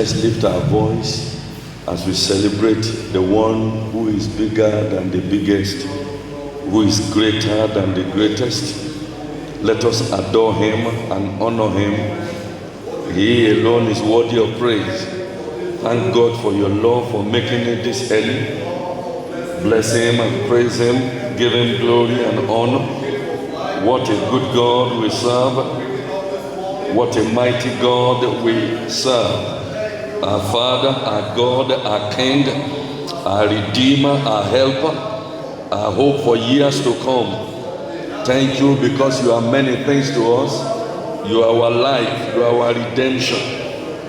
Let's lift our voice as we celebrate the one who is bigger than the biggest, who is greater than the greatest. Let us adore him and honor him. He alone is worthy of praise. Thank God for your love, for making it this early. Bless him and praise him. Give him glory and honor. What a good God we serve. What a mighty God we serve. Our Father, our God, our King, our Redeemer, our Helper, our hope for years to come. Thank you because you are many things to us. You are our life, you are our redemption,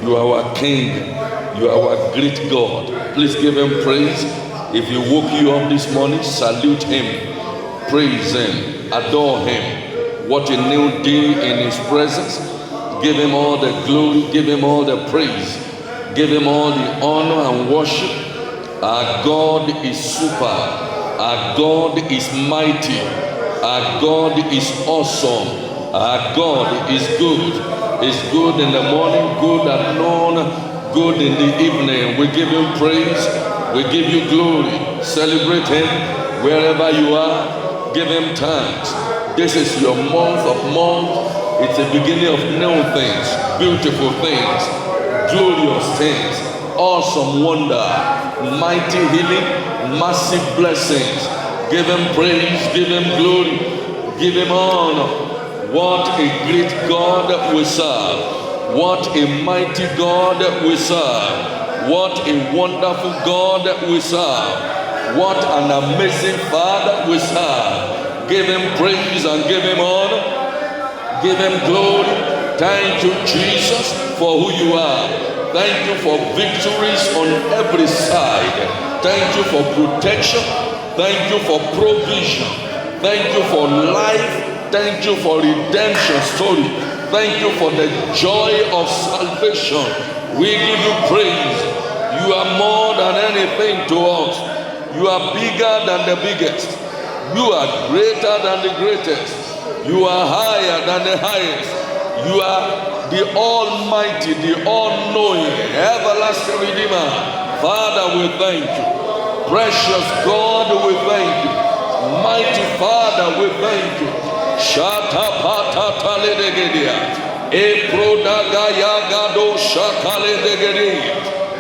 you are our King, you are our great God. Please give him praise. If he woke you up this morning, salute him, praise him, adore him. What a new day in his presence. Give him all the glory, give him all the praise. Give him all the honor and worship. Our God is super. Our God is mighty. Our God is awesome. Our God is good. Is good in the morning, good at noon, good in the evening. We give him praise. We give you glory. Celebrate him wherever you are. Give him thanks. This is your month of months. It's the beginning of new things, beautiful things, glorious things, awesome wonder, mighty healing, massive blessings. Give him praise, give him glory, give him honor. What a great God we serve. What a mighty God we serve. What a wonderful God we serve. What an amazing Father we serve. Give him praise and give him honor. Give him glory. Thank you, Jesus, for who you are. Thank you for victories on every side. Thank you for protection. Thank you for provision. Thank you for life. Thank you for redemption story. Thank you for the joy of salvation. We give you praise. You are more than anything to us. You are bigger than the biggest. You are greater than the greatest. You are higher than the highest. You are the Almighty, the all-knowing, everlasting Redeemer. Father, we thank you. Precious God, we thank you. Mighty Father, we thank you. Shatapatataledegedea. Eprodagayagado shakaledegedea.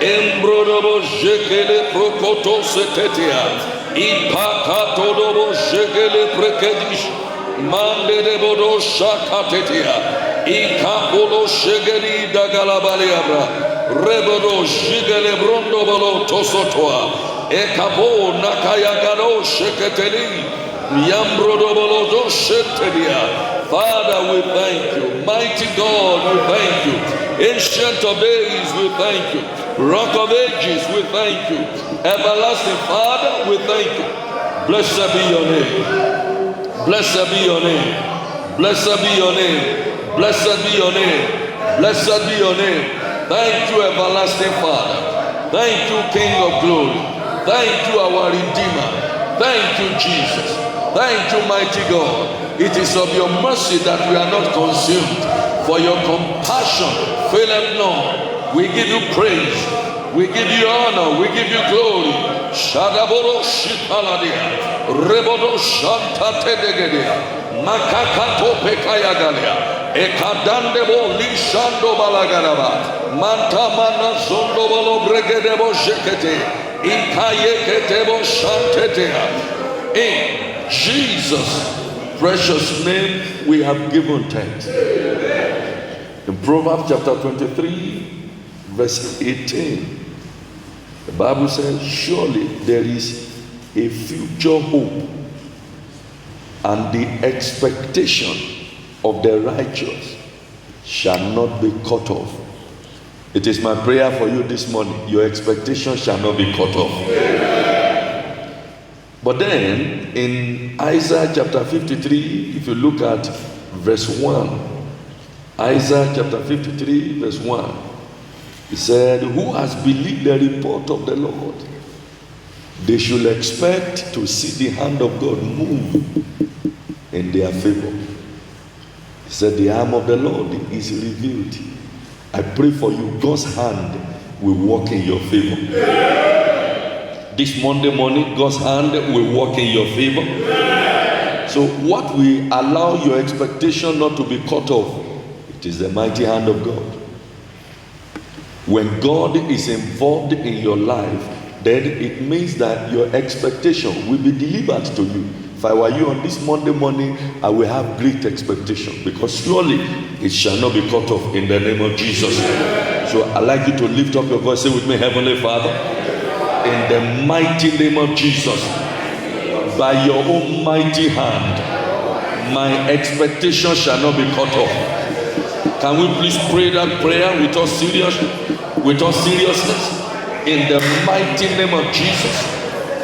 Embrodobo jekele prokoto setetea. Ipakatodobo jekele prekedish. Mande de bodo shakatetia, ikapolo shegeli dagalabaliabra, rebodo shigele brondo bolo tosotoa, ekapo nakayagano sheketeli, yambrodo bolo do shetelia. Father, we thank you. Mighty God, we thank you. Ancient of days, we thank you. Rock of ages, we thank you. Everlasting Father, we thank you. Blessed be your name. Blessed be your name. Blessed be your name. Blessed be your name. Blessed be your name. Thank you, everlasting Father. Thank you, King of glory. Thank you, our Redeemer. Thank you, Jesus. Thank you, mighty God. It is of your mercy that we are not consumed. For your compassion faileth not. We give you praise. We give you honor. We give you glory. Shadaboro shipaladia. Rebodo shanta tedegedea. Makakato pekayagalia. Ekadandebo lishando balagaraba. Mantamana zondo balo bregedebo shekete. Ikayeketebo shantetea. In Jesus' precious name we have given thanks. In Proverbs chapter 23, verse 18. The Bible says, surely there is a future hope, and the expectation of the righteous shall not be cut off. It is my prayer for you this morning. Your expectation shall not be cut off. But then, in Isaiah chapter 53, if you look at verse 1, Isaiah chapter 53, verse 1, he said, who has believed the report of the Lord? They should expect to see the hand of God move in their favor. He said, the arm of the Lord is revealed. I pray for you, God's hand will work in your favor. This Monday morning, God's hand will work in your favor. So what will allow your expectation not to be cut off? It is the mighty hand of God. When God is involved in your life, then it means that your expectation will be delivered to you. If I were you on this Monday morning, I will have great expectation, because surely it shall not be cut off in the name of Jesus. So I'd like you to lift up your voice, say with me, Heavenly Father, in the mighty name of Jesus, by your own mighty hand, my expectation shall not be cut off. Can we please pray that prayer with us seriousness? In the mighty name of Jesus,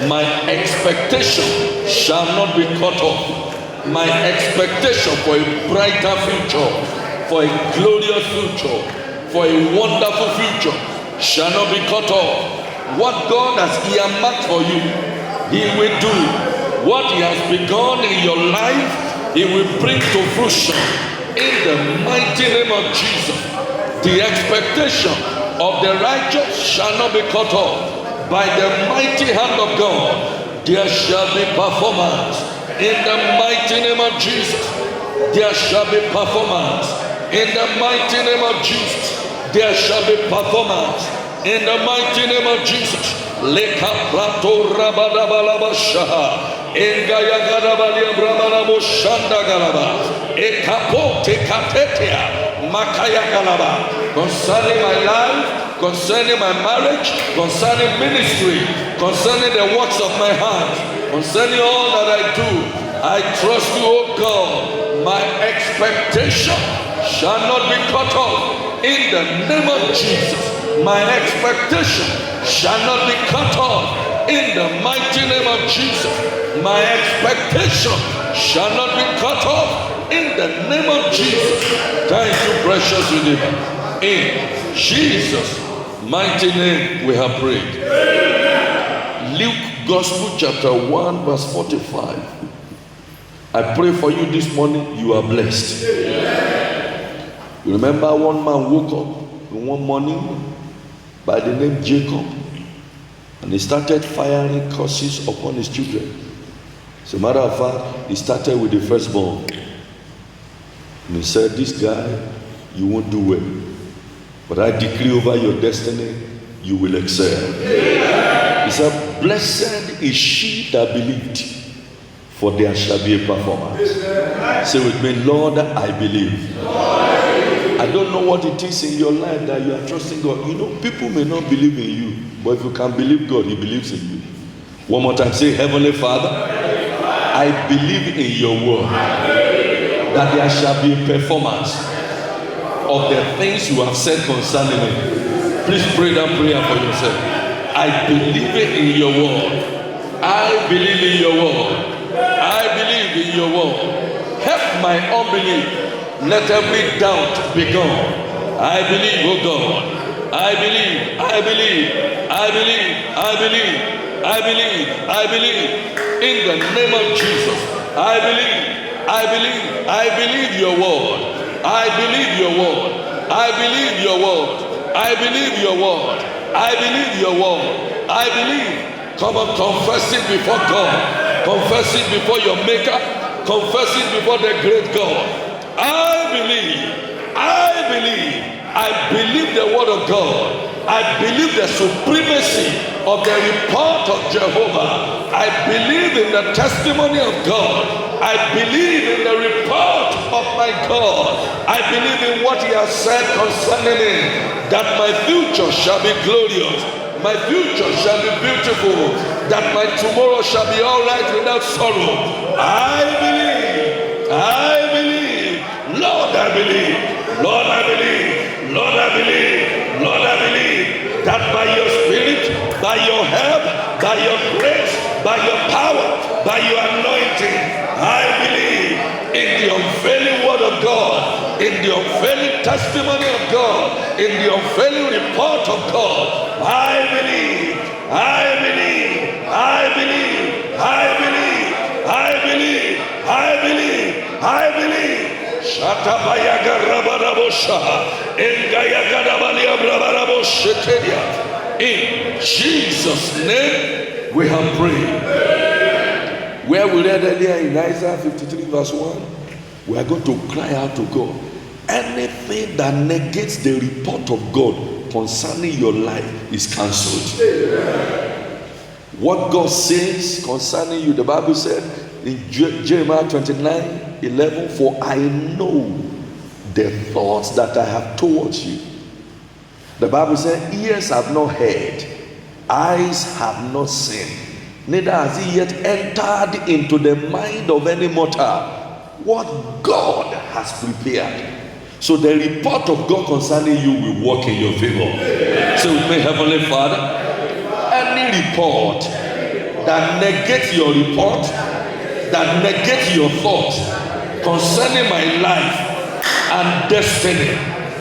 my expectation shall not be cut off. My expectation for a brighter future, for a glorious future, for a wonderful future shall not be cut off. What God has earmarked for you, He will do. What He has begun in your life, He will bring to fruition in the mighty name of Jesus. The expectation of the righteous shall not be cut off. By the mighty hand of God, there shall be performance. In the mighty name of Jesus, there shall be performance. In the mighty name of Jesus, there shall be performance. In the mighty name of Jesus. Leka prato rabadabalaba shaha. Engaya garabalia bramanamo shanda galaba. Ekapo tekatetea. Makaya galaba. Concerning my life, concerning my marriage, concerning ministry, concerning the works of my hands, concerning all that I do, I trust you, O God. My expectation shall not be cut off in the name of Jesus. My expectation shall not be cut off in the mighty name of Jesus. My expectation shall not be cut off in the name of Jesus. Thank you, precious Redeemer. In Jesus' mighty name we have prayed. Luke Gospel chapter 1 verse 45. I pray for you this morning, you are blessed. You remember one man woke up in one morning by the name Jacob, and he started firing curses upon his children. As a matter of fact, he started with the firstborn. And he said, this guy, you won't do well. But I decree over your destiny, you will excel. He said, blessed is she that believed, for there shall be a performance. Say with me, Lord, I believe. I don't know what it is in your life that you are trusting God. You know, people may not believe in you, but if you can believe God, He believes in you. One more time, say, Heavenly Father, I believe in your word that there shall be a performance of the things you have said concerning me. Please pray that prayer for yourself. I believe in your word. I believe in your word. I believe in your word. Help my unbelief. Let every doubt be gone. I believe, oh God. I believe, I believe, I believe, I believe, I believe, I believe. In the name of Jesus. I believe, I believe, I believe your word. I believe your word. I believe your word. I believe your word. I believe your word. I believe. Come on, confess it before God. Confess it before your maker. Confess it before the great God. I believe. I believe. I believe the word of God. I believe the supremacy of the report of Jehovah. I believe in the testimony of God. I believe in the report of my God. I believe in what He has said concerning me, that my future shall be glorious, my future shall be beautiful, that my tomorrow shall be all right without sorrow. I believe, Lord, I believe, Lord, I believe, Lord, I believe, Lord, I believe, that by your Spirit, by your help, by your grace, by your power, by your anointing, I believe in the unfailing word of God, in the unfailing testimony of God, in the unfailing report of God. I believe, I believe, I believe, I believe, I believe, I believe, I believe. In Jesus' name we have prayed. Where we read earlier in Isaiah 53 verse 1, we are going to cry out to God. Anything that negates the report of God concerning your life is cancelled. What God says concerning you, the Bible said in Jeremiah 29:11, for I know the thoughts that I have towards you. The Bible said, ears have not heard, eyes have not seen, neither has it yet entered into the mind of any mortal what God has prepared. So the report of God concerning you will work in your favor. So with me, Heavenly Father, any report that negates your report, that negates your thoughts concerning my life and destiny,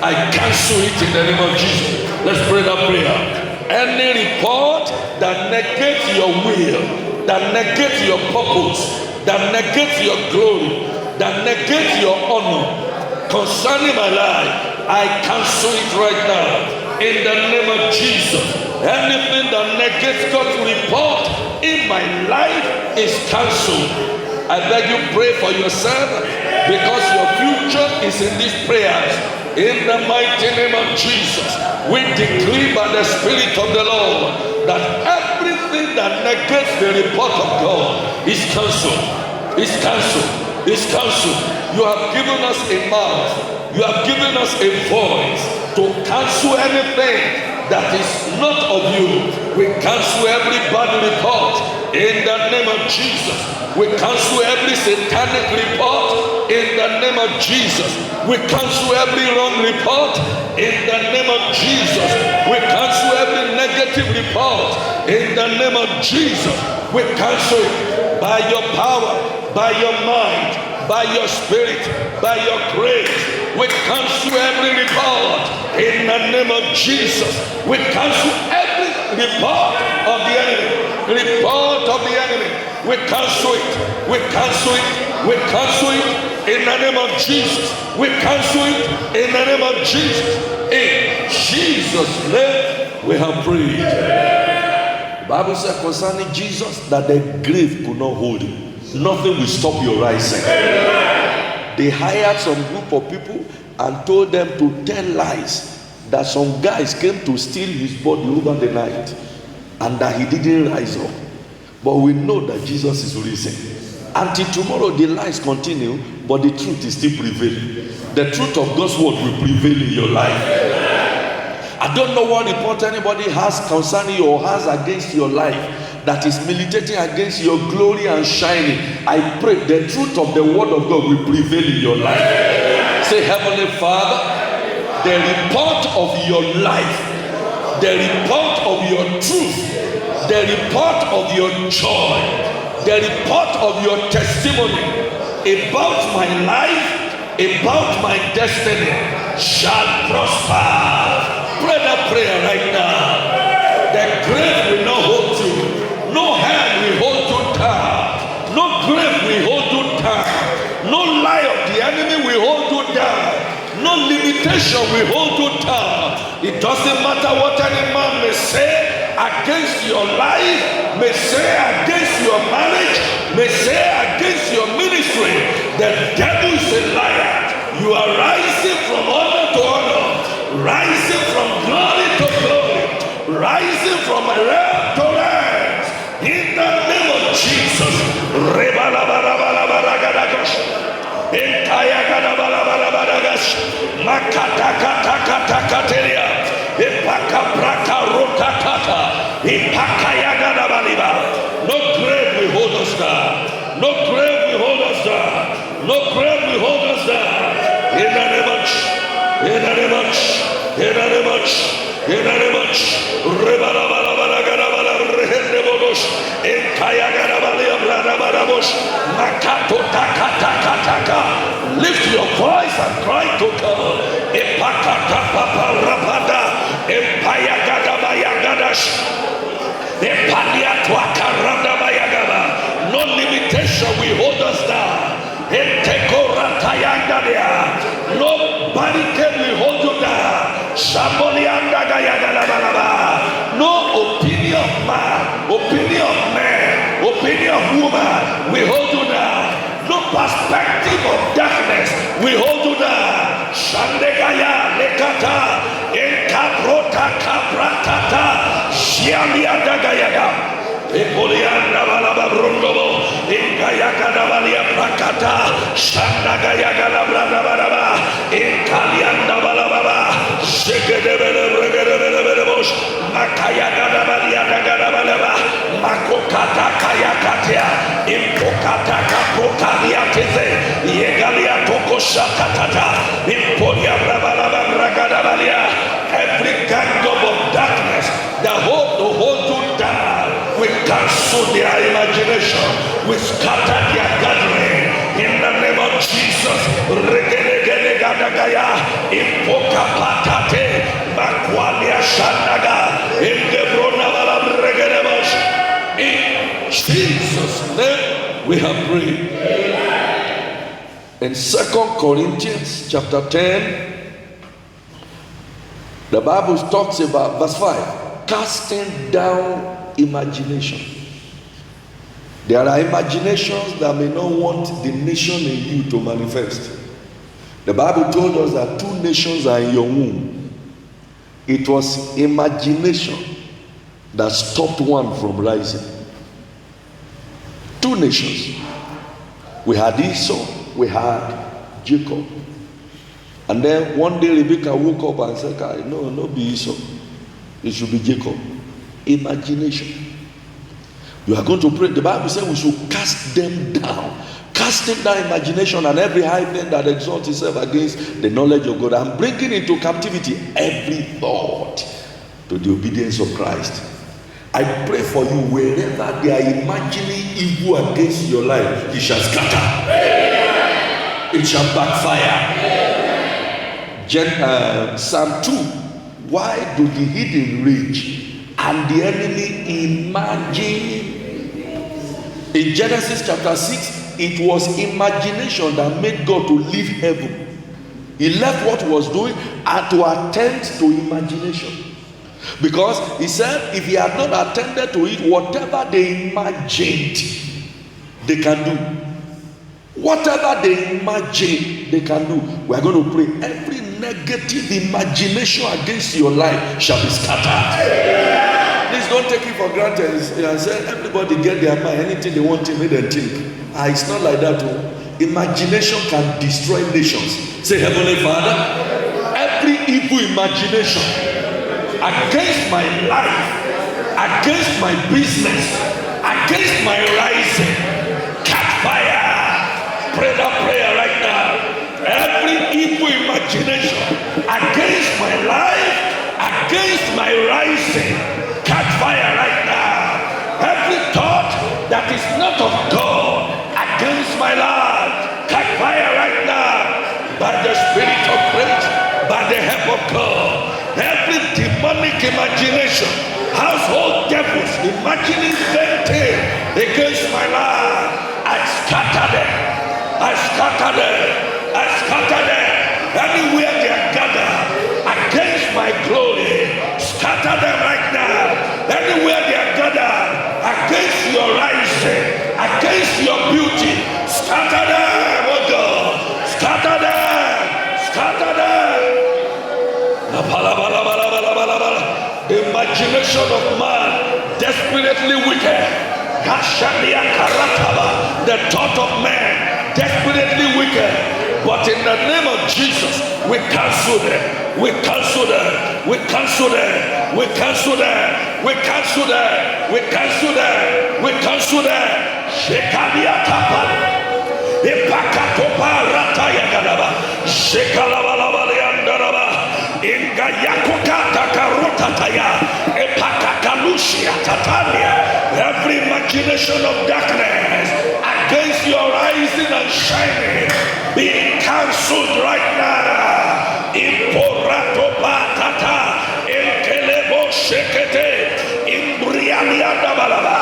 I cancel it in the name of Jesus. Let's pray that prayer. Any report that negates your will, that negates your purpose, that negates your glory, that negates your honor concerning my life, I cancel it right now in the name of Jesus. Anything that negates God's report in my life is cancelled. I beg you, pray for yourself, because your future is in these prayers. In the mighty name of Jesus, we decree by the Spirit of the Lord that everything that negates the report of God is cancelled. Is cancelled. Is cancelled. You have given us a mouth. You have given us a voice to cancel anything that is not of you. We cancel every bad report in the name of Jesus. We cancel every satanic report in the name of Jesus. We cancel every wrong report in the name of Jesus. We cancel every negative report in the name of Jesus. We cancel it by your power, by your mind, by your spirit, by your grace. We cancel every report in the name of Jesus. We cancel every report of the enemy. Report of the enemy. We cancel it. We cancel it. We cancel it in the name of Jesus. We cancel it in the name of Jesus. In Jesus' name we have prayed. The Bible said concerning Jesus that the grave could not hold him. Nothing will stop your rising. They hired some group of people and told them to tell lies that some guys came to steal his body over the night and that he didn't rise up. But we know that Jesus is risen. Until tomorrow the lies continue, but the truth is still prevailing. The truth of God's word will prevail in your life. I don't know what report anybody has concerning you or has against your life that is militating against your glory and shining. I pray the truth of the word of God will prevail in your life. Say, Heavenly Father, the report of your life, the report of your truth, the report of your joy, the report of your testimony about my life, about my destiny shall prosper. Pray that prayer right now. The grave will not hold you. No hand will hold you down. No grave will hold you down. No lie of the enemy will hold you down. No limitation will hold you down. It doesn't matter what any man may say against your life, may say against your marriage, may say against your ministry. The devil is a liar. You are rising from honor to honor, rising from glory to glory, rising from realm to realm. In the name of Jesus. No grave will hold us down. No grave will hold us down. No grave will hold us down. In the name of Jesus. In the name of Jesus. In the name of Jesus. In the name of Jesus. Lift your voice and cry to God. No limitation will hold us down. Nobody can hold you down. Somebody no opinion of man, opinion of man, opinion of woman, we hold you down. No perspective of darkness, we hold you down. Shandegaya lekata, enkaprota kapratata, shiamiandagayaga. Epolianda balaba brondobo, Ingayaka balia prakata, Shandagayaga la branda balaba, Inkalianda balababa, Shegedebelebos, Makayaga balia dagada balaba, Makokata kayakatia, Impokata kapokalia teze, Yegalia toko shatatata, Impolia balaba ragada balia, every kingdom of darkness, the hold you down. We cancel their imagination. We scatter their gathering. In the name of Jesus. Regenegadagaya. Impoka patate. Makwalia shandaga. Ingebrona balam regenemos. In Jesus' name we have prayed. In 2 Corinthians chapter 10, the Bible talks about verse 5. Casting down imagination. There are imaginations that may not want the nation in you to manifest. The Bible told us that 2 nations are in your womb. It was imagination that stopped one from rising. 2 nations. We had Esau, we had Jacob. And then one day Rebecca woke up and said, no be Esau. It should be Jacob. Imagination. You are going to pray. The Bible says we should cast them down. Casting down imagination and every high thing that exalts itself against the knowledge of God, and bringing into captivity every thought to the obedience of Christ. I pray for you, wherever they are imagining evil against your life, it shall scatter. It shall backfire. Psalm 2. Why do the hidden rage and the enemy imagine? In Genesis chapter 6, it was imagination that made God to leave heaven. He left what he was doing and to attend to imagination. Because he said if he had not attended to it, whatever they imagined, they can do. Whatever they imagine, they can do. We are going to pray. Every negative imagination against your life shall be scattered. Please don't take it for granted. I said everybody get their mind, anything they want to make them think. It's not like that. Imagination can destroy nations. Say, Heavenly Father, every evil imagination against my life, against my business, against my rising, catch fire. Pray that prayer right now. Every evil imagination against my life, against my rising, catch fire right now. Every thought that is not of God against my life, catch fire right now. By the Spirit of grace, by the help of God. Every demonic imagination, household devils imagining something against my life, I scatter them. I scatter them. I scatter them. Anywhere they are gathered against my glory, scatter them right now. Anywhere they are gathered against your rising, against your beauty, scatter them, oh God. Scatter them. Scatter them. Imagination of man, desperately wicked. The thought of man, desperately wicked. But in the name of Jesus, we cancel them. We cancel them. We cancel them. We cancel them. We cancel them. We cancel them. We cancel them. Shekalia tapa. Ipakatopa rataya gadaba. Shekalabalabalyandaraba. Inga yakukata karotataya. Ipakakalushia tatania. Every imagination of darkness against your rising and shining be cancelled right now. Imporato patata, enkelebo shekete, imbrialia dabalaba,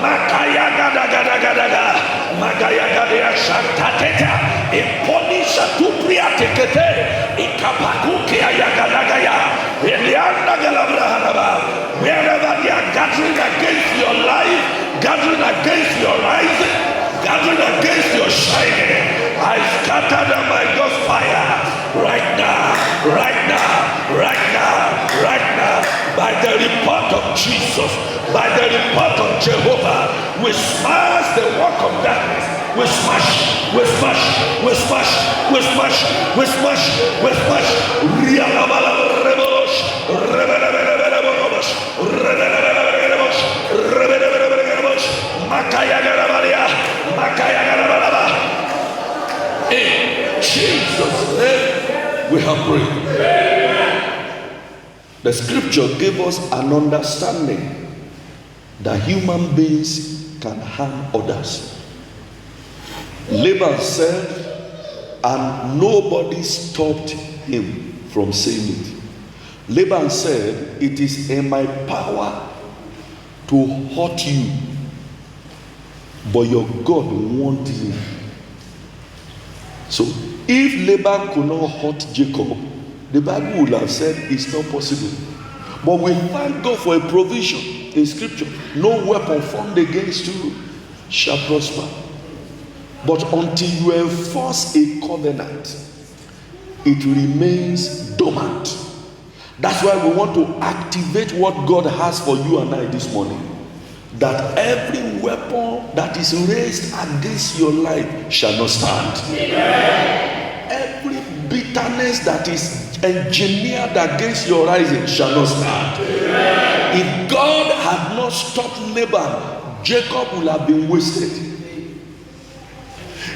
makaya gada gada gada gada, Magayagadia Shantateta, Imponisha Tupria Tekete, Ikapakuki Ayagadagaya, Elianda Galabrahanaba, wherever they are gathering against your life, gathering against your rising, gathering against your shining, I scatter them by God's fire right now, right now, right now, right now, by the report of Jesus, by the report of Jehovah. We smash the work of darkness. We smash, we smash, we smash, we smash, we smash, we smash. In Jesus' name we have prayed. The scripture gave us an understanding that human beings can harm others. Laban said, and nobody stopped him from saying it. Laban said, it is in my power to hurt you, but your God wants you. So if Laban could not hurt Jacob, the Bible would have said it's not possible. But we thank God for a provision in scripture. No weapon formed against you shall prosper. But until you enforce a covenant, it remains dormant. That's why we want to activate what God has for you and I this morning. That every weapon that is raised against your life shall not stand. Amen. Every bitterness that is engineered against your rising shall not stand. Amen. If God had not stopped Laban, Jacob would have been wasted.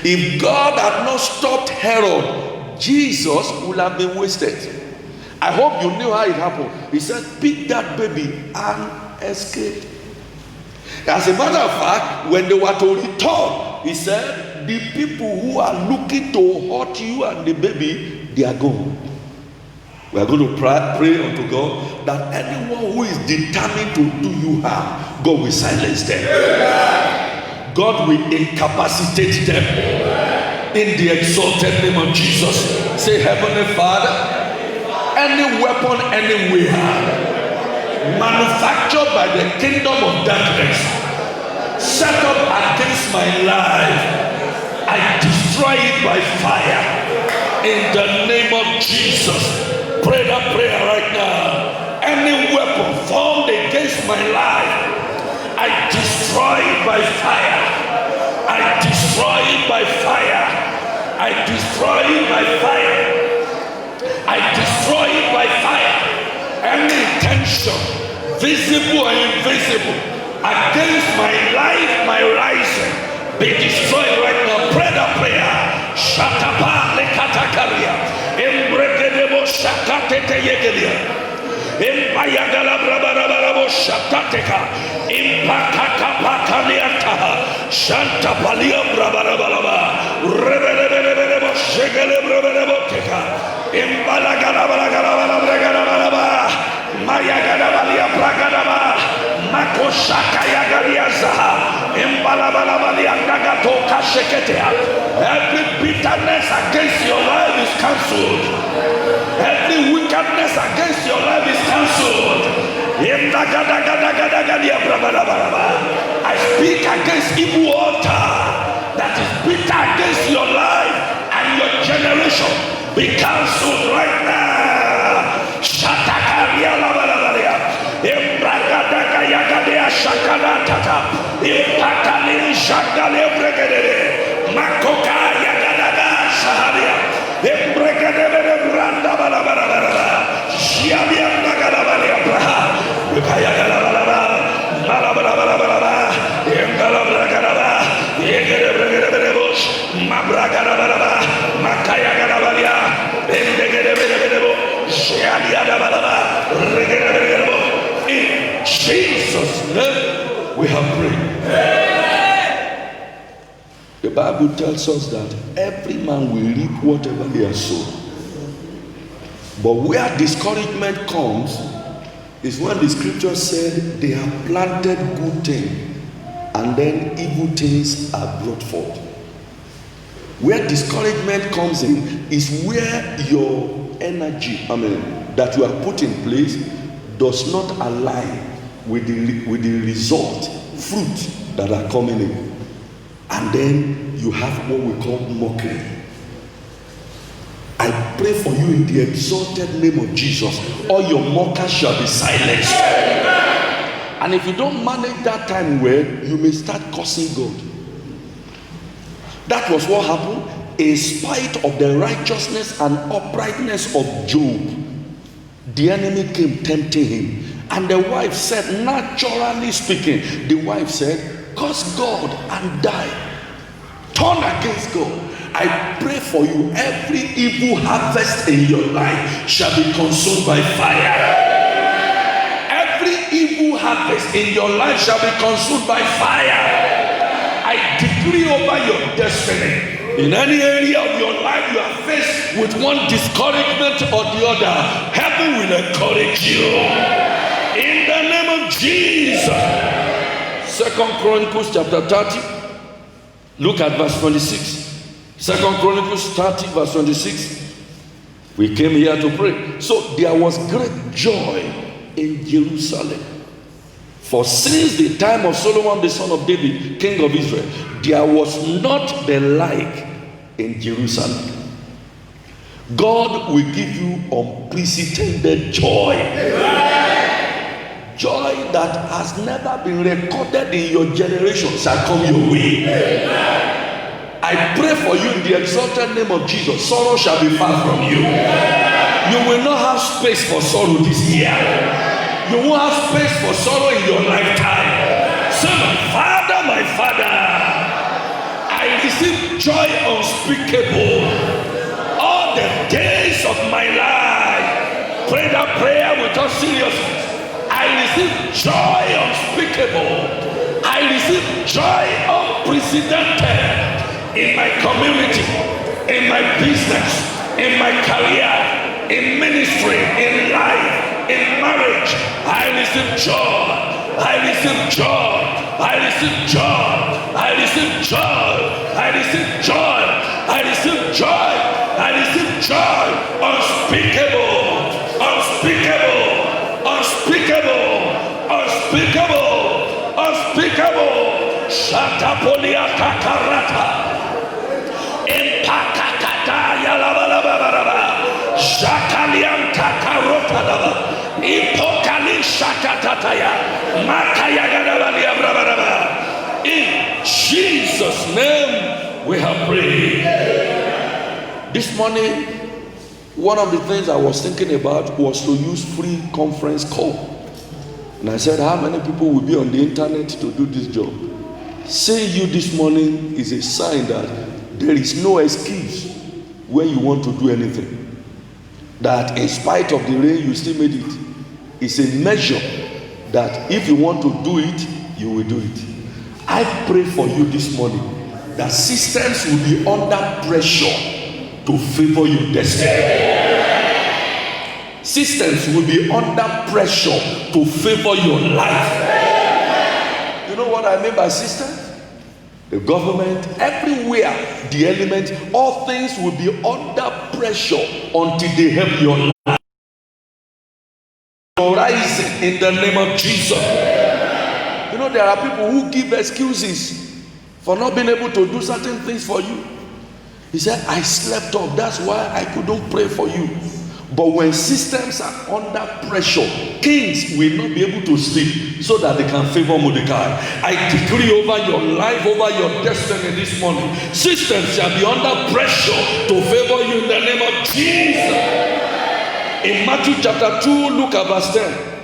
If God had not stopped Herod, Jesus would have been wasted. I hope you knew how it happened. He said, pick that baby and escape. As a matter of fact, when they were to return, he said, the people who are looking to hurt you and the baby, they are gone. We are going to pray unto God that anyone who is determined to do you harm, God will silence them. God will incapacitate them. In the exalted name of Jesus. Say, Heavenly Father, any weapon anywhere manufactured by the kingdom of darkness set up against my life, I destroy it by fire. In the name of Jesus. Pray that prayer right now. Any weapon formed against my life, I destroy it by fire. I destroy it by fire. I destroy it by fire. I destroy it by fire. Any intention, visible and invisible, against my life, my rising, be destroyed right now. Pray that prayer. Shatapa lekatakaria. Embrekedebo shakatete yegelia. Impayagala brabarabo shatateka. Impakaka pakaliata. Shanta palia brabarabalaba. Rebelebelebelebo shegele brabarabo teka. Impalagala balagala balagala. Mayagala balia bragadaba. Makoshaka yagalia zaha. Impalabala balia nagato kasheketea. Every bitterness against your life is cancelled. Every wickedness against your life is cancelled. I speak against evil altar that is bitter against your life and your generation. Be cancelled right now. Shatakaria labalabalia. Imbragadaka yagadea shakalatata. Impakali shakale bregede. Makoka yagadaga shaharia. Imbregede branda balabalabala. Shiabianda galabalia braha. Ukaya galabalaba. Balabalabalaba. Imgalabragadaba. Yegede bregede bush. Mabragadabalaba. Makaya galabalia. Indegede bregede. Shiabianda balaba. Regede bregede. In Jesus' name we have prayed. The Bible tells us that every man will reap whatever he has sown. But where discouragement comes is when the scripture said they have planted good thing and then evil things are brought forth. Where discouragement comes in is where your energy, that you are put in place does not align with the result, fruit that are coming in. And then you have what we call mockery. I pray for you in the exalted name of Jesus, all your mockers shall be silenced. And if you don't manage that time well, you may start cursing God. That was what happened. In spite of the righteousness and uprightness of Job, the enemy came tempting him. And the wife said, naturally speaking, the wife said, curse God and die. Turn against God. I pray for you, every evil harvest in your life shall be consumed by fire. Every evil harvest in your life shall be consumed by fire. I decree over your destiny. In any area of your life you are faced with one discouragement or the other, heaven will encourage you. In the name of Jesus. 2 Chronicles chapter 30. Look at verse 26. 2 Chronicles 30 verse 26. We came here to pray. So there was great joy in Jerusalem. For since the time of Solomon the son of David, king of Israel, there was not the like in Jerusalem. God will give you unprecedented joy. Amen. Joy that has never been recorded in your generation shall come your way. Amen. I pray for you in the exalted name of Jesus. Sorrow shall be far from you. Amen. You will not have space for sorrow this year. Amen. You won't have space for sorrow in your lifetime. Say, my Father, I receive joy unspeakable all the days of my life. Pray that prayer with all seriousness. I receive joy unspeakable. I receive joy unprecedented in my community, in my business, in my career, in ministry, in life, in marriage. I receive joy. I receive joy. I receive joy. I receive joy. I receive joy. I receive joy. I receive joy. Unspeakable. Unspeakable. Unspeakable. Unspeakable. Unspeakable. Shatapolia kakarata. Impakakata yalabalababa. Shakalian takarotadaba. Ipokali shakatataya. In Jesus' name we have prayed. This morning, one of the things I was thinking about was to use free conference call. And I said, how many people will be on the internet to do this job? Seeing you this morning is a sign that there is no excuse when you want to do anything. That in spite of the rain, you still made it. It's a measure that if you want to do it, you will do it. I pray for you this morning that systems will be under pressure to favor your destiny. Systems will be under pressure to favor your life. You know what I mean by systems? The government, everywhere, the elements, all things will be under pressure until they help your life. Rising in the name of Jesus. You know, there are people who give excuses for not being able to do certain things for you. He said, I slept off, that's why I couldn't pray for you. But when systems are under pressure, kings will not be able to sleep so that they can favor Mordecai. I decree over your life, over your destiny this morning, systems shall be under pressure to favor you in the name of Jesus. In Matthew chapter 2, look at verse 10.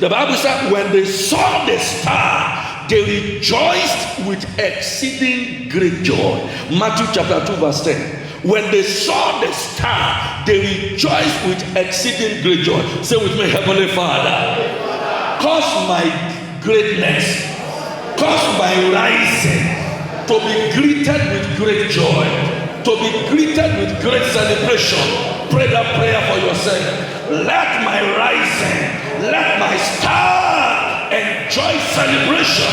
The Bible said, when they saw the star, they rejoiced with exceeding great joy. Matthew chapter 2, verse 10. When they saw the star, they rejoiced with exceeding great joy. Say with me, Heavenly Father, cause my greatness, cause my rising to be greeted with great joy, to be greeted with great celebration. Pray that prayer for yourself. Let my rising, let my star and enjoy celebration.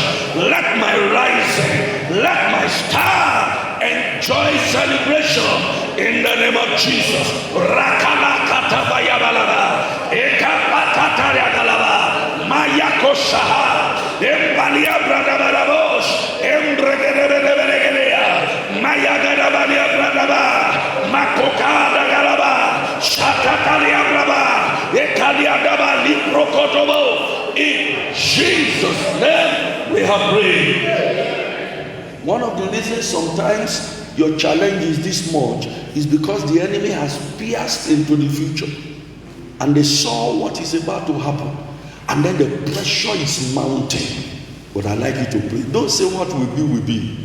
Let my rising, let my star enjoy celebration in the name of Jesus. Rakalakatabayabalaba, Ekapatatayagalaba, Mayakoshaha, Embalia Bradabarabos, Embregereberegerea, Mayagadabalia Bradaba, Makokada Galaba, Shatatalia Braba, Ekalia Daba, Liprokotobo. In Jesus' name we have prayed. One of the reasons sometimes your challenge is this much is because the enemy has pierced into the future and they saw what is about to happen, and then the pressure is mounting. But I'd like you to pray. Don't say what will be, will be.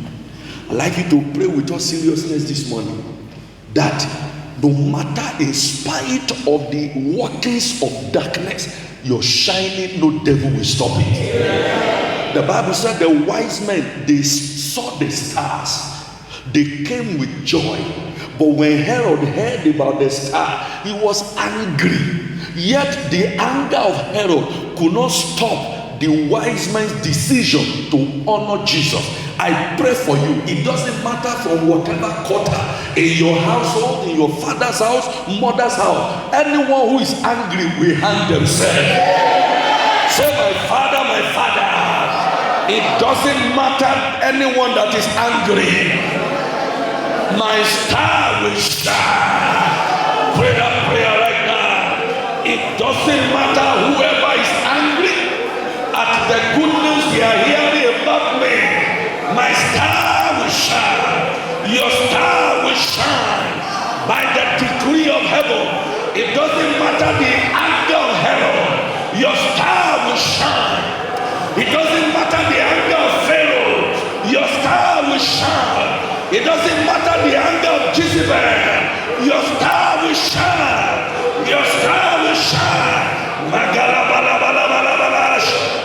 I'd like you to pray with all seriousness this morning that no matter, in spite of the workings of darkness, your shining, no devil will stop it. The Bible said the wise men, they saw the stars. They came with joy. But when Herod heard about the star, he was angry. Yet the anger of Herod could not stop the wise man's decision to honor Jesus. I pray for you. It doesn't matter from whatever quarter, in your household, in your father's house, mother's house. Anyone who is angry will hang themselves. Say, my father, my father. It doesn't matter anyone that is angry. My star will shine. Pray that prayer right now. It doesn't matter whoever is angry at the good news they are hearing about me. My star will shine. Your star will shine by the decree of heaven. It doesn't matter the anger of Herod. Your star will shine. It doesn't matter the anger of Pharaoh. Your star will shine. It doesn't matter the anger of Jezebel. Your star will shine. Your star will shine. Magala bala bala bala bala.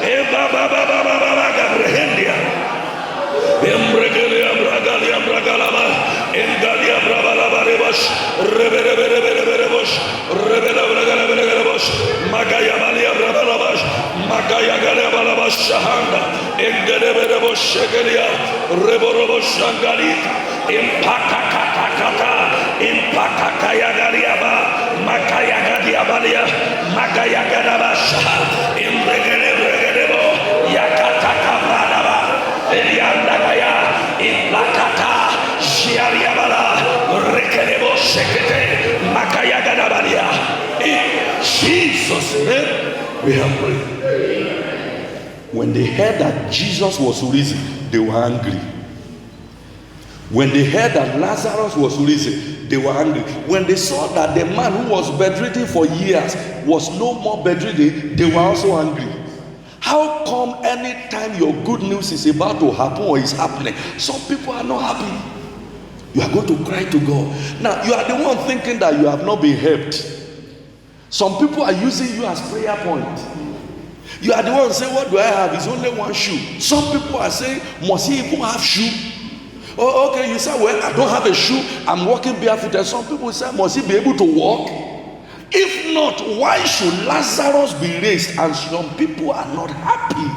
Eba baba baba baba Gabrihendia. Embregelia bragalia bragalaba. Engalia brabalaba rebash. Rebere bere bere bere bosh. Rebere bragala bere bosh. Magaya balia brabalabash. Magaya gale balabash shahanda. Engere bere bosh shegelia. Reboro bosh shangalita. Impaka kata kata. Impaka kaya galiaba. Makaya galiabalia. Magaya galabash. Embregele bregelebo. Yakata kabradaba. Elianda gaya. Impakata. Shiariabala. Rekelebo shekete. Makaya galabalia. In Jesus' name we have prayed. When they heard that Jesus was risen, they were angry. When they heard that Lazarus was risen, they were angry. When they saw that the man who was bedridden for years was no more bedridden, they were also angry. How come anytime your good news is about to happen or is happening, some people are not happy? You are going to cry to God. Now, you are the one thinking that you have not been helped. Some people are using you as prayer point. You are the one saying, what do I have? It's only one shoe. Some people are saying, must he even have shoe? Oh, okay, you say, well, I don't have a shoe. I'm walking barefoot. And some people say, must he be able to walk? If not, why should Lazarus be raised and some people are not happy?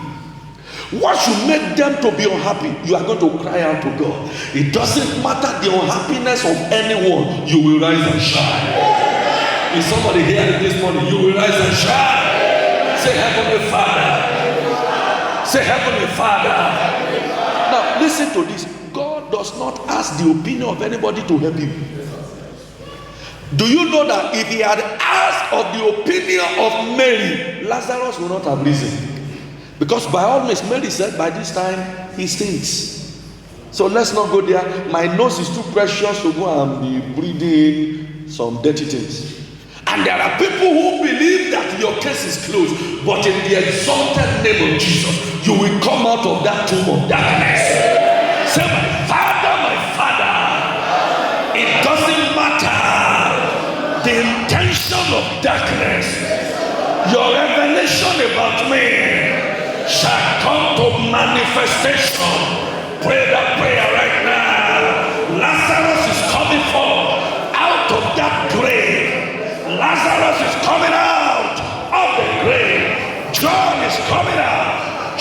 What should make them to be unhappy? You are going to cry out to God. It doesn't matter the unhappiness of anyone. You will rise and shine. Is somebody here this morning? You will rise and shine. Say, Heavenly Father. Say, Heavenly Father. Now, listen to this. God does not ask the opinion of anybody to help him. Do you know that if he had asked of the opinion of Mary, Lazarus would not have risen? Because by all means, Mary said by this time he stinks. So let's not go there. My nose is too precious to go and be breathing some dirty things. And there are people who believe that your case is closed, but in the exalted name of Jesus, you will come out of that tomb of darkness. Say, my Father, it doesn't matter the intention of darkness. Your revelation about me shall come to manifestation. Pray that prayer right now. Lazarus is coming forth out of that grave. Lazarus is coming out of the grave. John is coming out.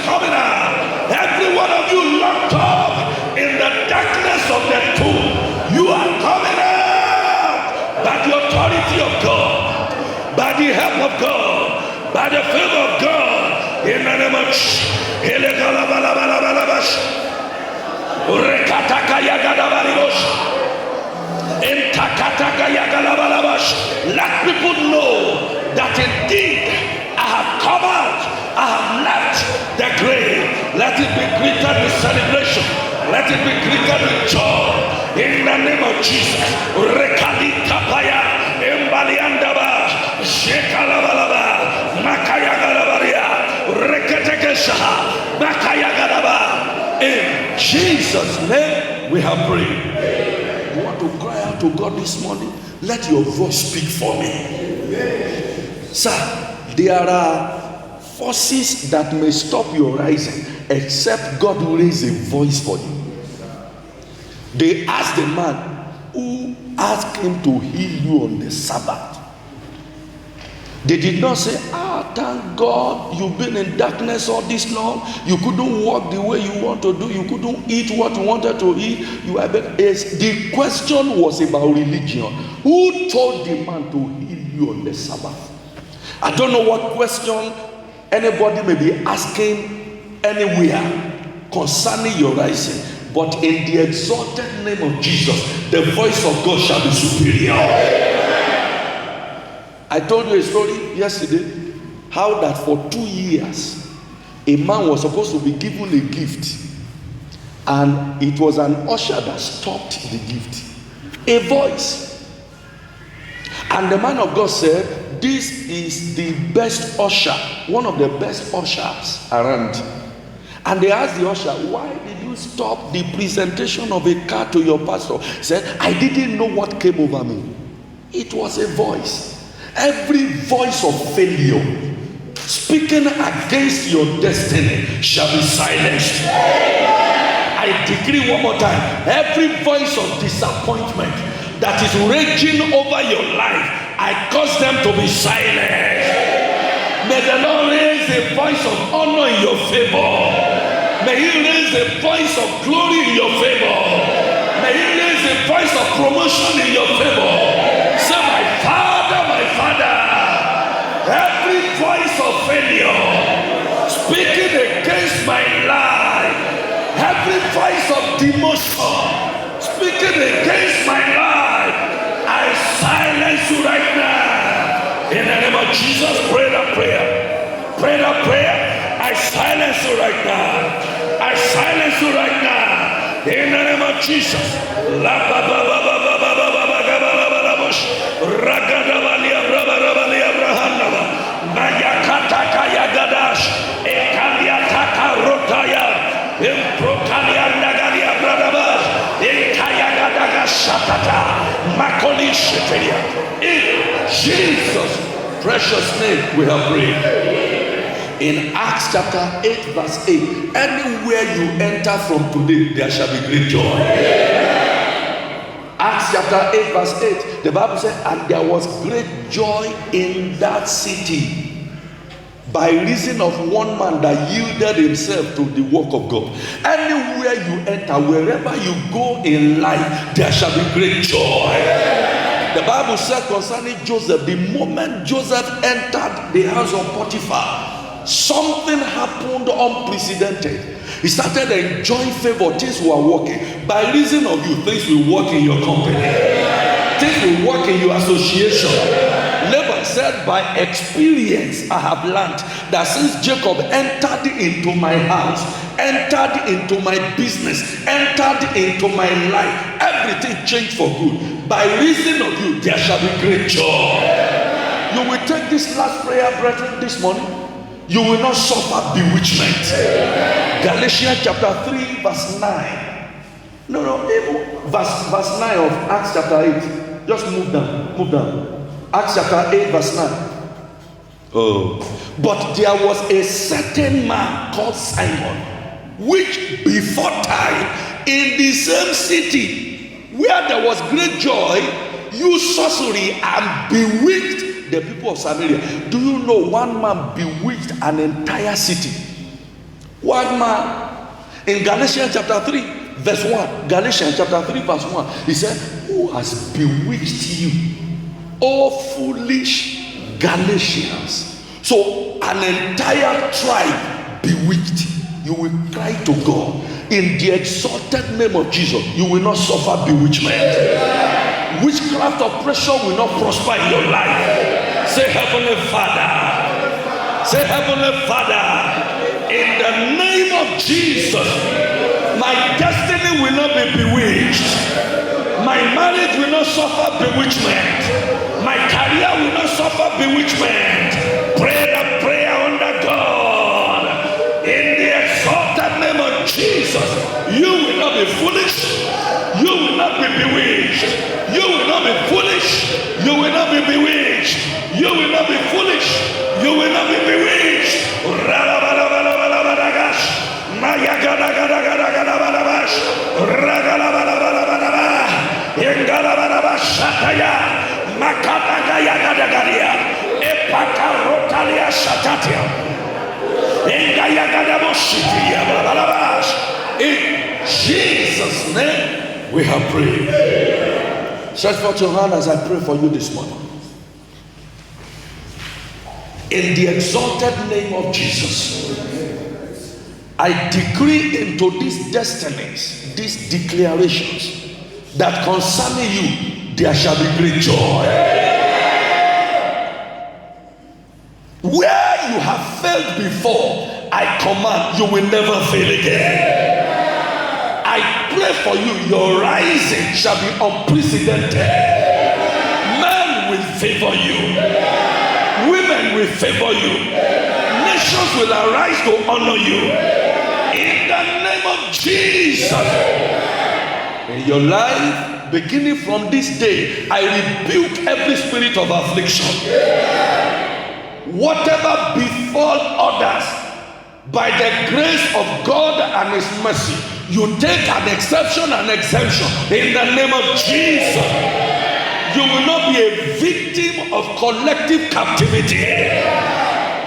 coming out. Every one of you locked up in the darkness of the tomb, you are coming out by the authority of God, by the help of God, by the favor of God. In the name of let people know that indeed I have come out, I have left the grave. Let it be greeted with celebration, let it be greeted with joy in the name of Jesus. In Jesus' name we have prayed. You want to cry out to God this morning? Let your voice speak for me. Sir, there are forces that may stop your rising except God will raise a voice for you. They asked the man who asked him to heal you on the Sabbath. They did not say, thank God you've been in darkness all this long. You couldn't walk the way you want to do. You couldn't eat what you wanted to eat. The question was about religion. Who told the man to heal you on the Sabbath? I don't know what question anybody may be asking anywhere concerning your rising. But in the exalted name of Jesus, the voice of God shall be superior. I told you a story yesterday, how that for 2 years, a man was supposed to be given a gift, and it was an usher that stopped the gift. A voice. And the man of God said, this is the best usher, one of the best ushers around. And they asked the usher, why did you stop the presentation of a car to your pastor? He said, I didn't know what came over me. It was a voice. Every voice of failure speaking against your destiny shall be silenced. I decree one more time, every voice of disappointment that is raging over your life, I cause them to be silenced. May the Lord raise a voice of honor in your favor. May He raise a voice of glory in your favor. May He raise a voice of promotion in your favor. Say, my Father, every voice of failure speaking against my life, every voice of demotion speaking against my life, I silence you right now. In the name of Jesus, pray that prayer. Pray that prayer. I silence you right now. I silence you right now. In the name of Jesus. In Jesus' precious name we have prayed. In Acts chapter 8 verse 8, anywhere you enter from today, there shall be great joy. Acts chapter 8 verse 8, the Bible said, and there was great joy in that city by reason of one man that yielded himself to the work of God. Anywhere you enter, wherever you go in life, there shall be great joy. The Bible said concerning Joseph, the moment Joseph entered the house of Potiphar, something happened unprecedented. He started enjoying favor. Things were working. By reason of you, things will work in your company. Things will work in your association. Laban said, by experience I have learned that since Jacob entered into my house, entered into my business, entered into my life, everything changed for good. By reason of you, there shall be great joy. You will take this last prayer, brethren, this morning. You will not suffer bewitchment. Galatians chapter 3 verse 9. Even verse 9 of Acts chapter 8. Just move down. Acts chapter 8 verse 9. But there was a certain man called Simon, which before time in the same city where there was great joy, used sorcery and bewitched the people of Samaria. Do you know one man bewitched an entire city? One man in Galatians chapter 3, verse 1. Galatians chapter 3, verse 1. He said, who has bewitched you, O foolish Galatians? So an entire tribe bewitched. You will cry to God. In the exalted name of Jesus, you will not suffer bewitchment. Witchcraft oppression will not prosper in your life. Say, Heavenly Father. Say, Heavenly Father, in the name of Jesus, my destiny will not be bewitched. My marriage will not suffer bewitchment. My career will not suffer bewitchment. Pray the prayer under God. In the exalted name of Jesus, you will not be foolish. You will not be bewitched. You will not be foolish. You will not be bewitched. You will not be foolish. You will not be bewitched. In Jesus' name we have prayed. Stretch forth your hand as I pray for you this morning. In the exalted name of Jesus, I decree into these destinies, these declarations, that concerning you there shall be great joy. Where you have failed before, I command you will never fail again. I pray for you, your rising shall be unprecedented. Men will favor you. Women will favor you. Nations will arise to honor you. In the name of Jesus. In your life, beginning from this day, I rebuke every spirit of affliction. Whatever befall others, by the grace of God and His mercy, you take an exception and exemption in the name of Jesus. You will not be a victim of collective captivity.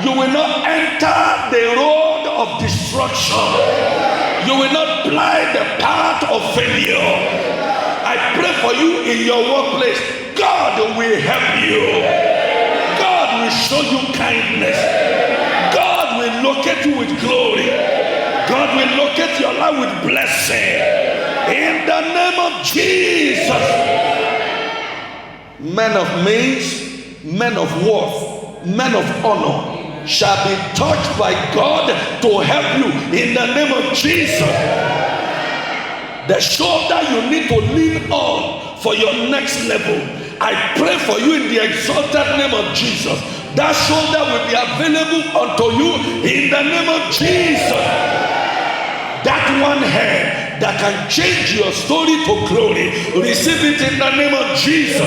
You will not enter the road of destruction. You will not ply the path of failure. I pray for you in your workplace. God will help you. God will show you kindness. God will locate you with glory. God will locate your life with blessing. In the name of Jesus. Men of means, men of worth, men of honor shall be touched by God to help you in the name of Jesus. The shoulder you need to lean on for your next level, I pray for you in the exalted name of Jesus. That shoulder will be available unto you in the name of Jesus. That one hand that can change your story to glory, receive it in the name of Jesus.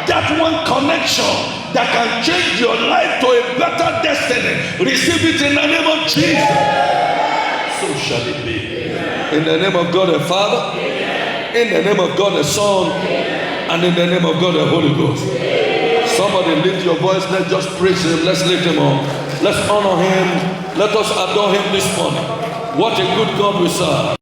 That one connection that can change your life to a better destiny, receive it in the name of Jesus. So shall it be. In the name of God the Father, in the name of God the Son, and in the name of God the Holy Ghost. Somebody lift your voice. Let's just praise Him. Let's lift Him up. Let's honor Him. Let us adore Him this morning. What a good God we serve.